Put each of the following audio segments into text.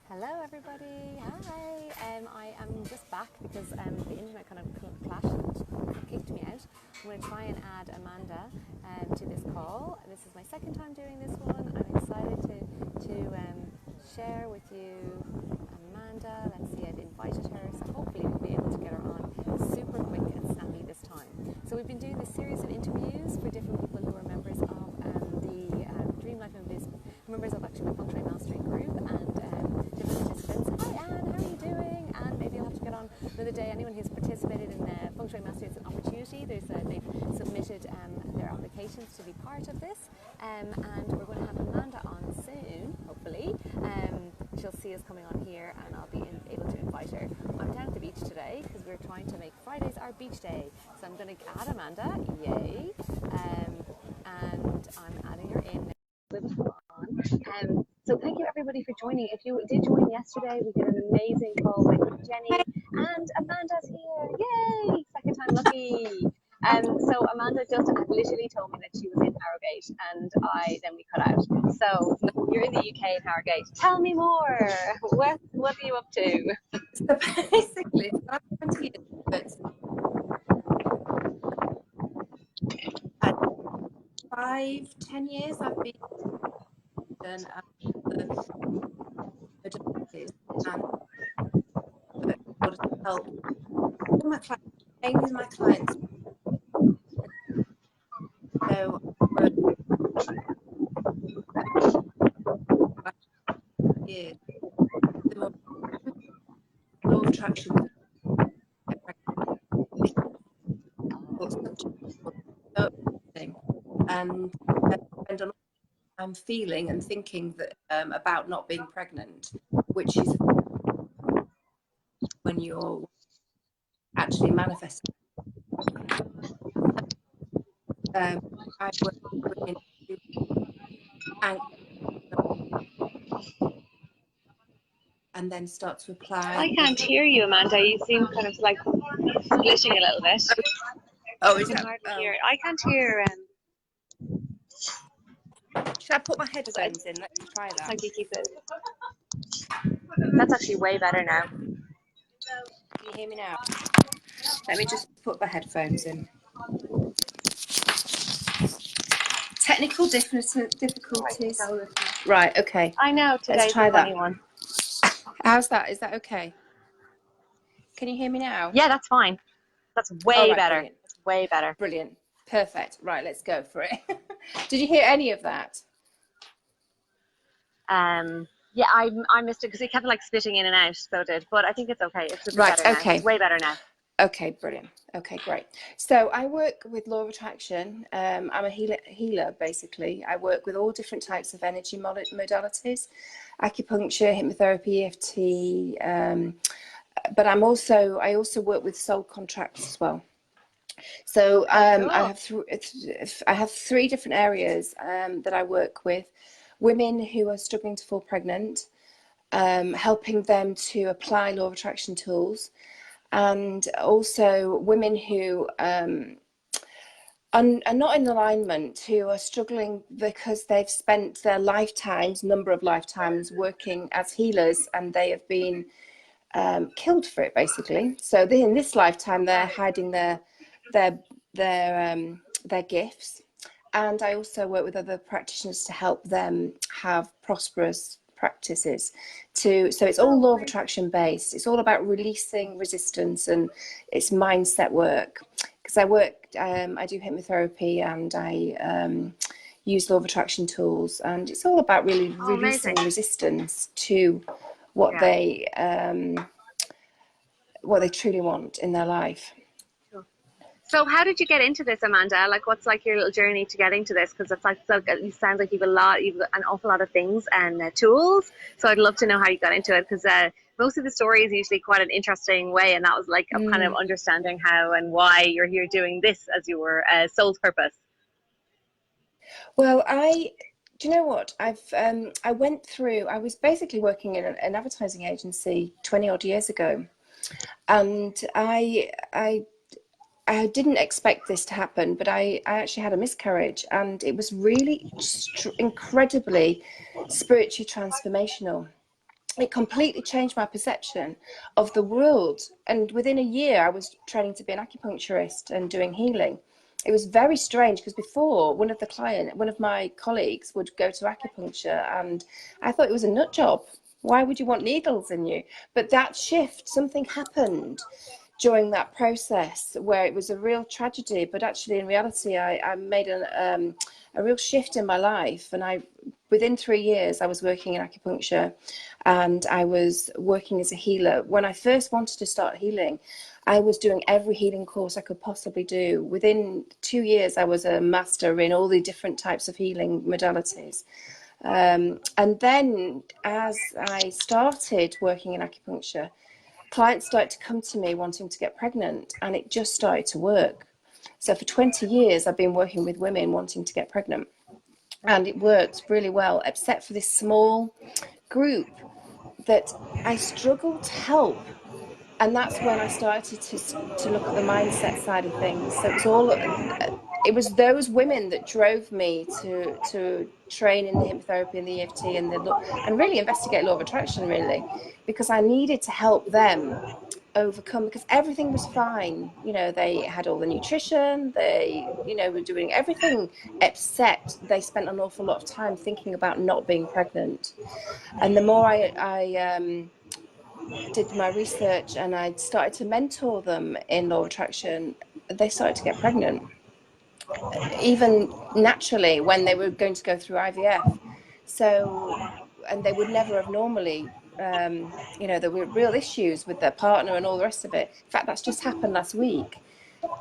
Hello everybody, hi. I am just back because the internet kind of clashed and kicked me out. I'm going to try and add Amanda to this call. This is my second time doing this one. I'm excited to share with you Amanda. Let's see, I've invited her, so hopefully we'll be able to get her on super quick and snappy this time. So we've been doing this series of interviews for different people who are members of the Dream Life and Business, members of actually my Functional Mastery group, and different participants. Hi Anne, how are you doing? And maybe you'll have to get on another day. Anyone who's participated in Functional Mastery, it's an opportunity. They've submitted their applications to be part of this, and we're going to have Amanda on soon, hopefully. She'll see us coming on here, and I'll be able to invite her. I'm down at the beach today because we're trying to make Fridays our beach day. So I'm going to add Amanda, yay, and I'm adding her in. So thank you everybody for joining. If you did join yesterday, we did an amazing call with Jenny, and Amanda's here. Yay! Second time lucky. So Amanda just literally told me that she was in Harrogate, and then we cut out. So you're in the UK in Harrogate. Tell me more. What are you up to? So basically, I'm 20 years, but 5, 10 years I've been done the modalities and in order to help all my clients, mainly my clients. So I work years, the more law of attraction subject was so interesting, and I spend a lot of time feeling and thinking that about not being pregnant, which is when you're actually manifesting. I work with women who and then start to apply. I can't hear you, Amanda. You seem kind of like glitching a little bit. Oh, is I can that? hardly hear. I can't hear. Should I put my headphones in? Let's try that. Like you keep it. That's actually way better now. Can you hear me now? Let me just put my headphones in. Technical difficulties. Right, okay. I know, today's a funny one. How's that? Is that okay? Can you hear me now? Yeah, that's fine. That's way better. Brilliant. That's way better. Brilliant. Perfect. Right, let's go for it. Did you hear any of that? Yeah, I missed it because it kept like splitting in and out, so it did. But I think it's okay. It's right, better okay. now. It's way better now. Okay, brilliant. Okay, great. So I work with Law of Attraction. I'm a healer, basically. I work with all different types of energy modalities, acupuncture, hypnotherapy, EFT, but I also work with soul contracts as well. So Cool. I have 3 different areas that I work with. Women who are struggling to fall pregnant, helping them to apply Law of Attraction tools, and also women who are not in alignment, who are struggling because they've spent their number of lifetimes working as healers, and they have been killed for it, basically. So in this lifetime, they're hiding their gifts. And I also work with other practitioners to help them have prosperous practices so it's all law of attraction based. It's all about releasing resistance, and it's mindset work, because I do hypnotherapy, and I use law of attraction tools, and it's all about really releasing resistance to what they truly want in their life. So how did you get into this, Amanda? Like, what's like your little journey to getting to this? Because it's like, it sounds like you've got an awful lot of things and tools. So I'd love to know how you got into it, because most of the story is usually quite an interesting way, and that was like a kind of understanding how and why you're here doing this as your soul's purpose. Well, do you know what? I was basically working in an advertising agency 20 odd years ago, and I didn't expect this to happen, but I actually had a miscarriage, and it was really incredibly spiritually transformational. it completely changed my perception of the world. And within a year, I was training to be an acupuncturist and doing healing. It was very strange because before, one of my colleagues would go to acupuncture, and I thought it was a nut job. Why would you want needles in you? But that shift, something happened during that process where it was a real tragedy, but actually in reality I made a real shift in my life. And within 3 years I was working in acupuncture, and I was working as a healer. When I first wanted to start healing, I was doing every healing course I could possibly do. Within 2 years I was a master in all the different types of healing modalities. And then as I started working in acupuncture, clients started to come to me wanting to get pregnant, and it just started to work. So for 20 years, I've been working with women wanting to get pregnant, and it worked really well, except for this small group that I struggled to help. And that's when I started to look at the mindset side of things. So it was those women that drove me to train in the hypnotherapy and the EFT and really investigate law of attraction, really, because I needed to help them overcome, because everything was fine. They had all the nutrition, they were doing everything, except they spent an awful lot of time thinking about not being pregnant. And the more I did my research and I started to mentor them in law of attraction, they started to get pregnant, even naturally, when they were going to go through IVF. So, and they would never have normally, there were real issues with their partner and all the rest of it. In fact, that's just happened last week.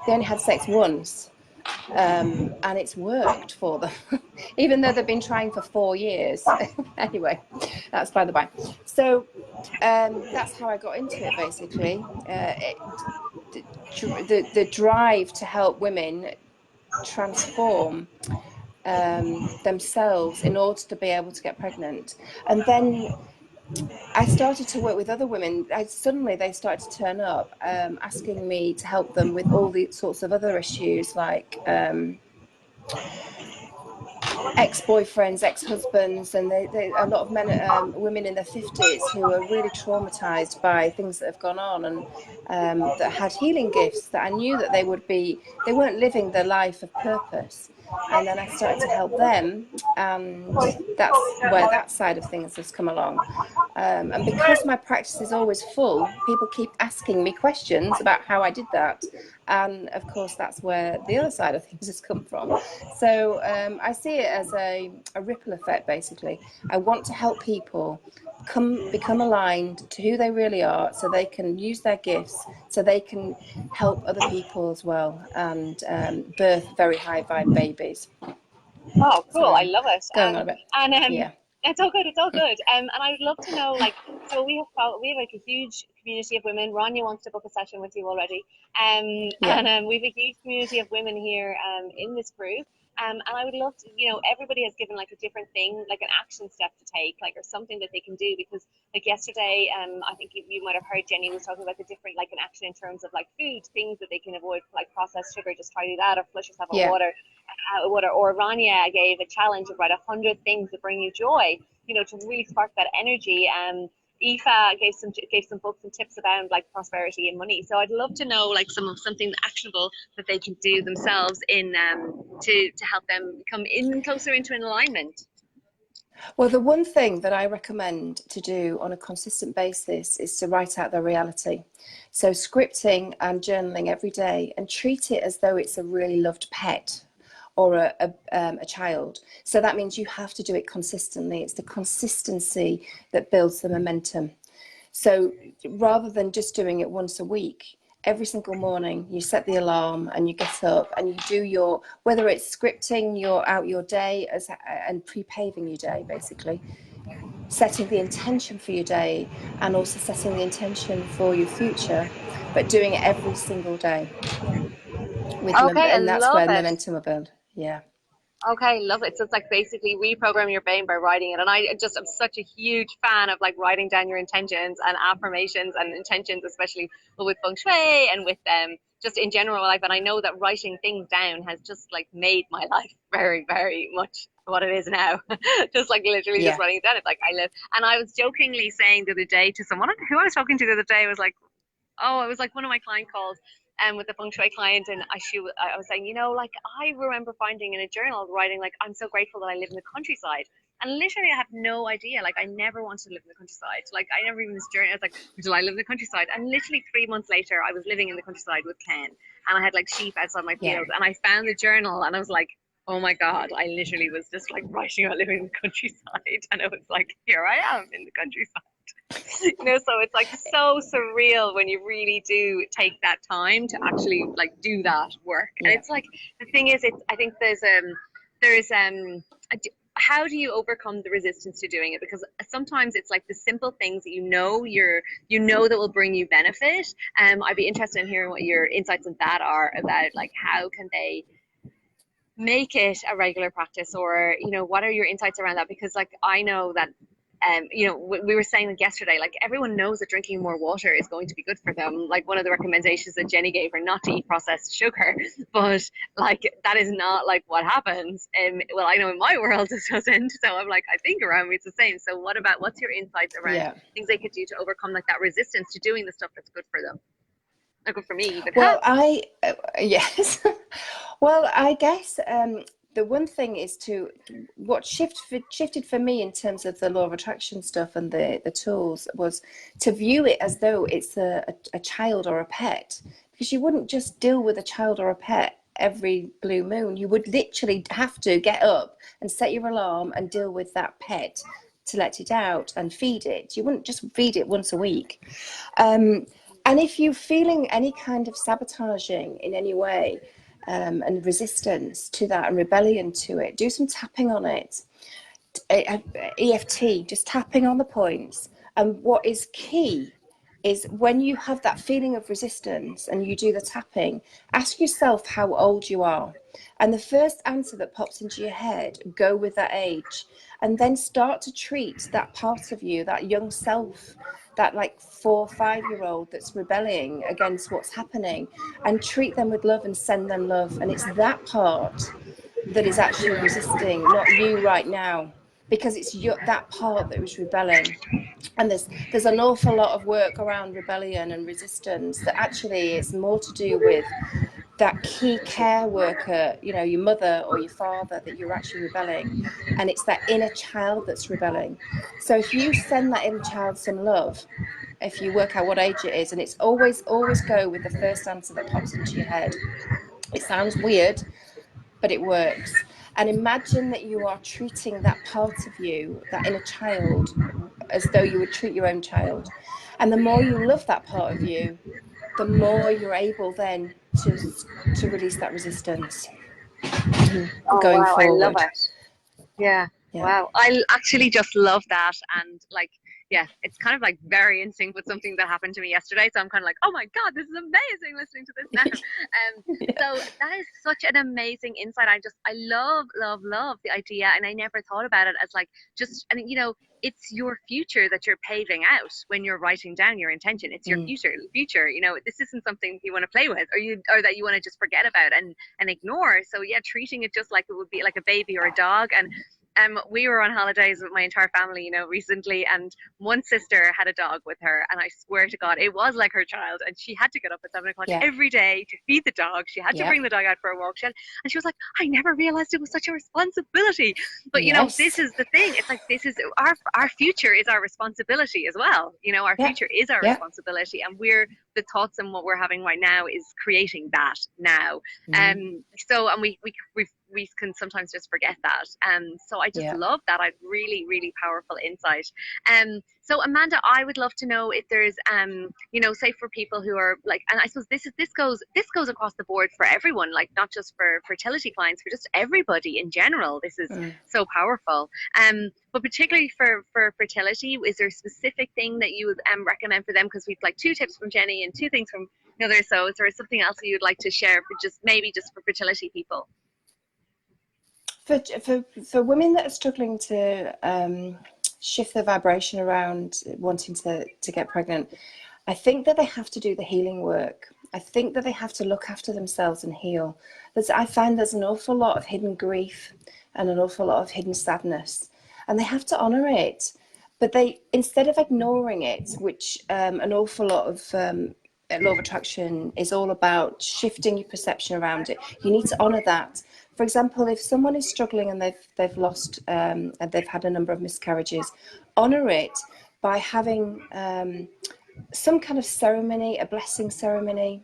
They only had sex once, and it's worked for them, even though they've been trying for 4 years. Anyway, that's by the by. So that's how I got into it, basically. The drive to help women transform themselves in order to be able to get pregnant. And then I started to work with other women. Suddenly they started to turn up, asking me to help them with all the sorts of other issues, like ex-boyfriends, ex-husbands, and a lot of women in their 50s who are really traumatized by things that have gone on, and that had healing gifts that I knew that they weren't living their life of purpose. And then I started to help them, and that's where that side of things has come along. And because my practice is always full, people keep asking me questions about how I did that. And of course, that's where the other side of things has come from. So I see it as a ripple effect, basically. I want to help people become aligned to who they really are, so they can use their gifts, so they can help other people as well, and birth very high vibe babies. Oh, cool. I So love it. going on a bit. And Yeah. it's all good. It's all good. And I'd love to know, like, so we have like a huge community of women. Rania wants to book a session with you already. Yeah. And we have a huge community of women here in this group. And I would love to, everybody has given like a different thing, like an action step to take, like, or something that they can do. Because like yesterday, I think you might have heard Jenny was talking about the different, like, an action in terms of like food, things that they can avoid, like processed sugar. Just try to do that, or flush yourself with Yeah. water. Or Rania gave a challenge of write 100 things that bring you joy, to really spark that energy. Aoife gave some books and tips about like prosperity and money. So I'd love to know like something actionable that they can do themselves in to help them come in closer into an alignment. Well, the one thing that I recommend to do on a consistent basis is to write out their reality. So scripting and journaling every day, and treat it as though it's a really loved pet or a child. So that means you have to do it consistently. It's the consistency that builds the momentum. So rather than just doing it once a week, every single morning you set the alarm and you get up and you do whether it's scripting your day and pre-paving your day, basically setting the intention for your day, and also setting the intention for your future, but doing it every single day Okay, I and that's love where the it. momentum will build. Yeah. Okay, love it. So it's like basically reprogram your brain by writing it. And I'm such a huge fan of like writing down your intentions and affirmations and intentions, especially with feng shui and with just in general life. And I know that writing things down has just like made my life very, very much what it is now. Just like literally just Yeah. writing it down. It's like I live. And I was jokingly saying the other day to someone who I was talking to the other day, was like, oh, it was like one of my client calls with a feng shui client, and I was saying, like I remember finding in a journal writing like, I'm so grateful that I live in the countryside. And literally, I have no idea. Like, I never wanted to live in the countryside. Like, I never even this journey. I was like, do I live in the countryside? And literally 3 months later, I was living in the countryside with Ken, and I had like sheep outside my Yeah. field. And I found the journal, and I was like, oh my God, I literally was just like writing about living in the countryside. And it was like, here I am in the countryside. So it's like so surreal when you really do take that time to actually like do that work. And Yeah. it's like, the thing is, I think there's how do you overcome the resistance to doing it? Because sometimes it's like the simple things that that will bring you benefit. I'd be interested in hearing what your insights on that are, about like how can they make it a regular practice, or what are your insights around that? Because like I know that we were saying like yesterday, like everyone knows that drinking more water is going to be good for them. Like one of the recommendations that Jenny gave her, not to eat processed sugar, but like that is not like what happens. Well, I know in my world it doesn't. So I'm like, I think around me it's the same. So what's your insights around Yeah. things they could do to overcome like that resistance to doing the stuff that's good for them? Not good for me even. Well, yes. Well, I guess the one thing is what shifted for me in terms of the law of attraction stuff and the tools was to view it as though it's a child or a pet, because you wouldn't just deal with a child or a pet every blue moon. You would literally have to get up and set your alarm and deal with that pet to let it out and feed it. You wouldn't just feed it once a week. And if you're feeling any kind of sabotaging in any way, and resistance to that and rebellion to it, do some tapping on it. EFT, just tapping on the points. And what is key is when you have that feeling of resistance and you do the tapping, ask yourself how old you are. And the first answer that pops into your head, go with that age. And then start to treat that part of you, that young self, that like 4 or 5-year-old that's rebelling against what's happening, and treat them with love and send them love. And it's that part that is actually resisting, not you right now, because it's that part that was rebelling. And there's an awful lot of work around rebellion and resistance that actually is more to do with that key care worker, your mother or your father, that you're actually rebelling. And it's that inner child that's rebelling. So if you send that inner child some love, if you work out what age it is, and it's always go with the first answer that pops into your head. It sounds weird, but it works. And imagine that you are treating that part of you, that inner child, as though you would treat your own child. And the more you love that part of you, the more you're able then to release that resistance Oh going wow, I love forward. it. Yeah. Yeah. Wow. I actually just love that. And like, yeah, it's kind of like very in sync with something that happened to me yesterday. So I'm kind of like, oh my God, this is amazing listening to this now. So that is such an amazing insight. I love, love, love the idea. And I never thought about it as like, it's your future that you're paving out when you're writing down your intention. It's your future. This isn't something you want to play with, or that you want to just forget about and ignore. So yeah, treating it just like it would be like a baby or a dog. And we were on holidays with my entire family, recently, and one sister had a dog with her, and I swear to God, it was like her child, and she had to get up at 7 o'clock every day to feed the dog. She had to bring the dog out for a walk, and she was like, I never realized it was such a responsibility. But this is the thing. It's like, this is our future is our responsibility as well. Our future is our responsibility, and the thoughts and what we're having right now is creating that now. So, and we can sometimes just forget that. So I just love that. I really, really powerful insight. So Amanda, I would love to know if there's, say for people who are like, and I suppose this goes across the board for everyone, like not just for fertility clients, for just everybody in general. This is so powerful. But particularly for fertility, is there a specific thing that you would recommend for them? Because we've like 2 tips from Jenny and 2 things from the other. So is there something else that you'd like to share for just for fertility people? For women that are struggling to shift their vibration around wanting to get pregnant, I think that they have to do the healing work. I think that they have to look after themselves and heal. I find there's an awful lot of hidden grief and an awful lot of hidden sadness, and they have to honor it. But they, instead of ignoring it, which an awful lot of law of attraction is all about, shifting your perception around it, you need to honor that. For example, if someone is struggling and they've lost and they've had a number of miscarriages, honor it by having some kind of ceremony, a blessing ceremony.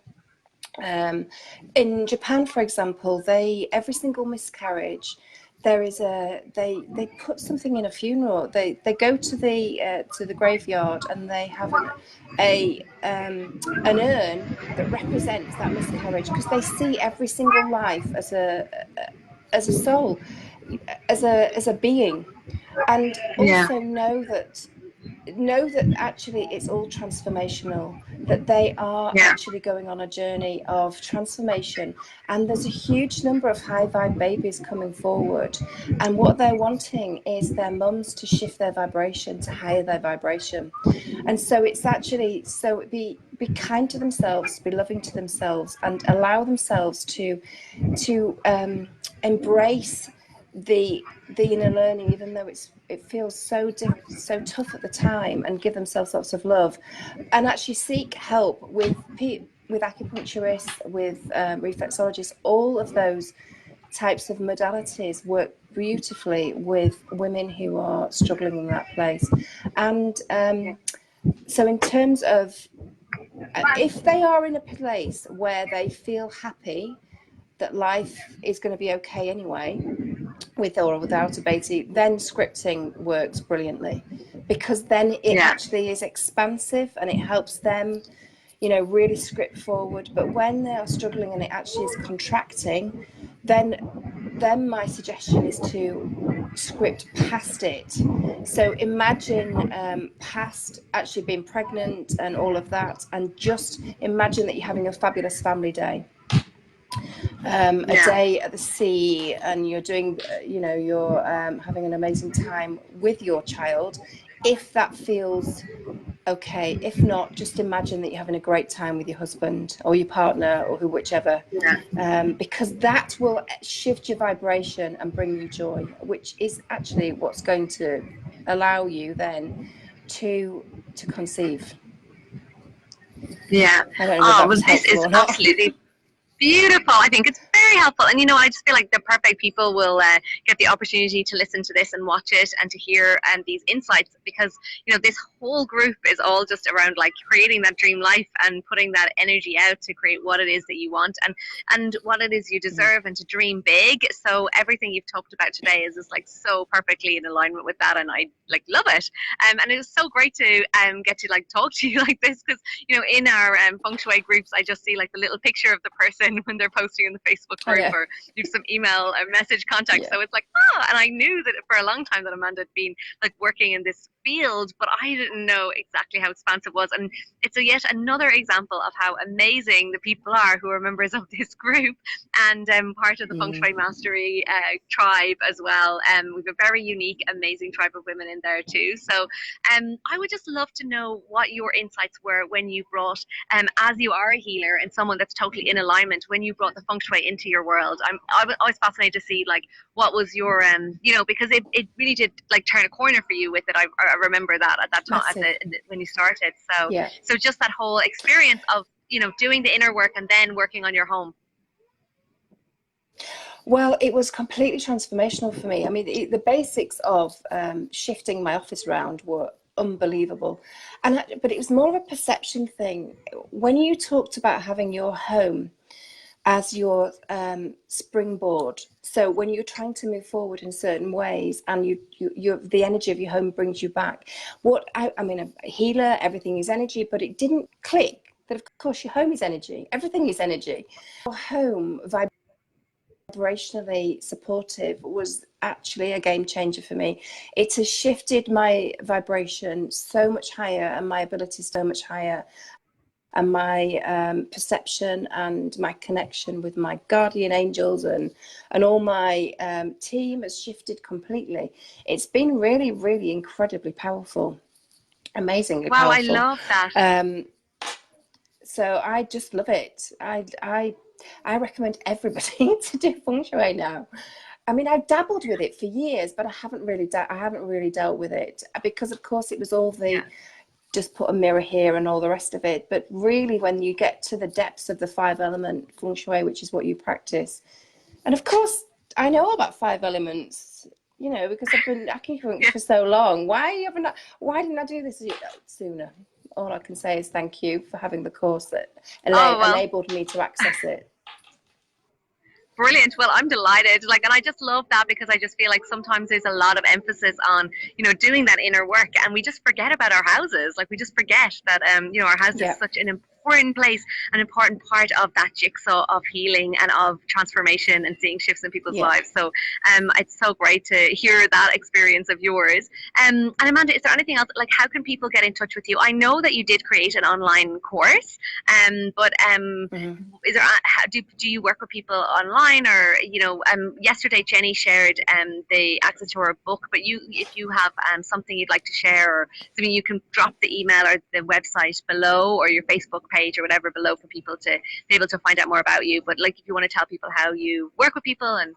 In Japan, for example, every single miscarriage, there is they put something in a funeral. They go to the graveyard, and they have an urn that represents that miscarriage, because they see every single life as a soul, as a being, and Yeah. also know that actually it's all transformational, that they are Yeah. actually going on a journey of transformation, and there's a huge number of high vibe babies coming forward, and what they're wanting is their mums to shift their vibration, to higher their vibration. And so it's actually, so be kind to themselves, be loving to themselves, and allow themselves to embrace the inner learning, even though it feels so tough at the time, and give themselves lots of love, and actually seek help with acupuncturists, with reflexologists. All of those types of modalities work beautifully with women who are struggling in that place. And so in terms of if they are in a place where they feel happy that life is going to be okay anyway, with or without a baby, then scripting works brilliantly, because then it actually is expansive and it helps them, really script forward. But when they are struggling and it actually is contracting, then my suggestion is to script past it. So imagine past actually being pregnant and all of that, and just imagine that you're having a fabulous family day. A day at the sea, and you're doing, you're having an amazing time with your child, if that feels okay. If not, just imagine that you're having a great time with your husband or your partner or whichever, because that will shift your vibration and bring you joy, which is actually what's going to allow you then to conceive. Yeah. I don't know if that was this helpful is or not. absolutely beautiful. I think it's very helpful. And, I just feel like the perfect people will get the opportunity to listen to this and watch it and to hear these insights, because, this whole group is all just around like creating that dream life and putting that energy out to create what it is that you want and what it is you deserve, and to dream big. So everything you've talked about today is just like so perfectly in alignment with that. And I like love it. And it was so great to get to like talk to you like this, because, in our feng shui groups, I just see like the little picture of the person when they're posting in the Facebook group, or you have some email or message contact. So it's like, and I knew that for a long time that Amanda had been like working in this field, but I didn't know exactly how expansive it was. And it's yet another example of how amazing the people are who are members of this group, and part of the Feng Shui Mastery tribe as well. We've a very unique, amazing tribe of women in there too. So I would just love to know what your insights were when you brought, as you are a healer and someone that's totally in alignment, when you brought the Feng Shui into your world. I was always fascinated to see like what was your because it really did like turn a corner for you with it. I remember that at that time when you started. So so just that whole experience of doing the inner work and then working on your home. Well, it was completely transformational for me. I mean, the basics of shifting my office around were unbelievable, but it was more of a perception thing. When you talked about having your home as your springboard, so when you're trying to move forward in certain ways, and the energy of your home brings you back. I mean, a healer, everything is energy, but it didn't click that of course your home is energy. Everything is energy. Your home vibrationally supportive was actually a game changer for me. It has shifted my vibration so much higher, and my ability so much higher, and my perception and my connection with my guardian angels and all my team has shifted completely. It's been really, really incredibly powerful, amazingly powerful. I love that. So I just love it. I recommend everybody to do feng shui now. I mean, I've dabbled with it for years, but I haven't really dealt with it because, of course, it was all the just put a mirror here and all the rest of it. But really, when you get to the depths of the 5-element feng shui, which is what you practice, and of course, I know about 5 elements, you know, because I've been acupuncture for so long. Why didn't I do this sooner? All I can say is thank you for having the course that enabled me to access it. Brilliant. Well, I'm delighted. Like, and I just love that because I just feel like sometimes there's a lot of emphasis on, you know, doing that inner work, and we just forget about our houses. Like, we just forget that, you know, our house is such an important place, an important part of that jigsaw of healing and of transformation and seeing shifts in people's lives. So, it's so great to hear that experience of yours. And Amanda, is there anything else? Like, how can people get in touch with you? I know that you did create an online course, but is there? Do you work with people online, or, you know? Yesterday Jenny shared the access to her book, but if you have something you'd like to share, or something, you can drop the email or the website below, or your Facebook page or whatever below, for people to be able to find out more about you. But like, if you want to tell people how you work with people. And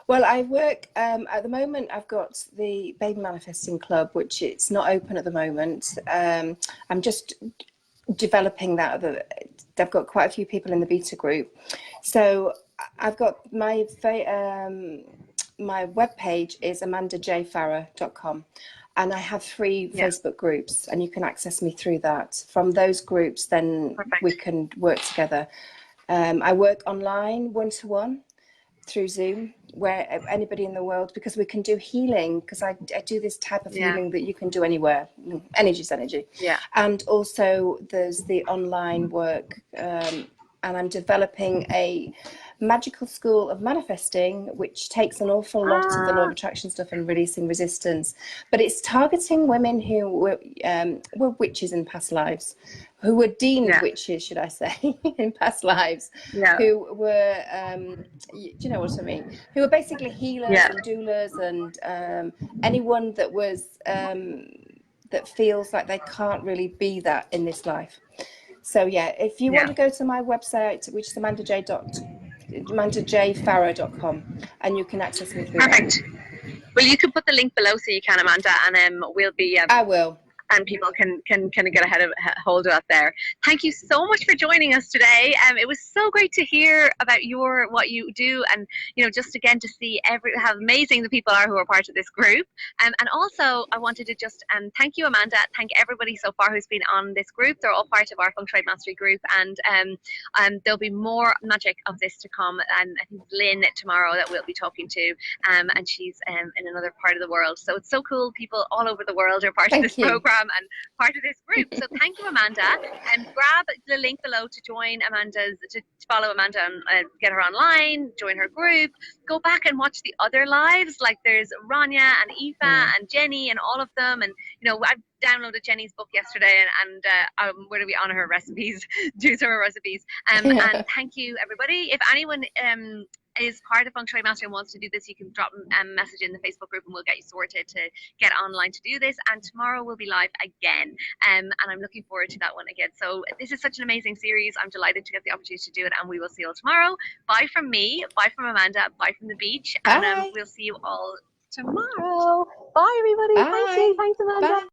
well, I work at the moment. I've got the Baby Manifesting Club, which it's not open at the moment. I'm just developing that. I've got quite a few people in the beta group, so I've got my webpage is amandajfarrar.com, and I have 3 Facebook groups, and you can access me through that. From those groups, then we can work together. I work online, 1-to-1, through Zoom, where anybody in the world, because we can do healing, because I do this type of healing that you can do anywhere. Energy's energy. And also there's the online work, and I'm developing a magical school of manifesting, which takes an awful lot of the law of attraction stuff and releasing resistance, but it's targeting women who were witches in past lives, who were deemed witches, should I say, in past lives, who were, you know what I mean, who were basically healers and doulas, and anyone that was that feels like they can't really be that in this life. So if you want to go to my website, which is amandajfarrar.com, and you can access me through that. Well, you can put the link below so you can, Amanda, and we'll be I will. And people can kind of get hold of that there. Thank you so much for joining us today. It was so great to hear about what you do, and, you know, just again to see how amazing the people are who are part of this group. And also I wanted to just thank you, Amanda. Thank everybody so far who's been on this group. They're all part of our Feng Shui Mastery group, and there'll be more magic of this to come. And I think Lynn tomorrow that we'll be talking to, and she's in another part of the world. So it's so cool. People all over the world are part of this program and part of this group. So thank you, Amanda, and grab the link below to join to follow Amanda and get her online, join her group, go back and watch the other lives. Like, there's Rania and Aoife and Jenny and all of them, and, you know, I've downloaded Jenny's book yesterday, and we're going to be on her recipes, do some of her recipes, and thank you, everybody. If anyone is part of Feng Shui Mastery and wants to do this, you can drop a message in the Facebook group and we'll get you sorted to get online to do this. And tomorrow we'll be live again, and I'm looking forward to that one again. So this is such an amazing series. I'm delighted to get the opportunity to do it, and we will see you all tomorrow. Bye from me, bye from Amanda, bye from the beach, and we'll see you all tomorrow. Bye, everybody. Bye. Thanks, Amanda. Bye.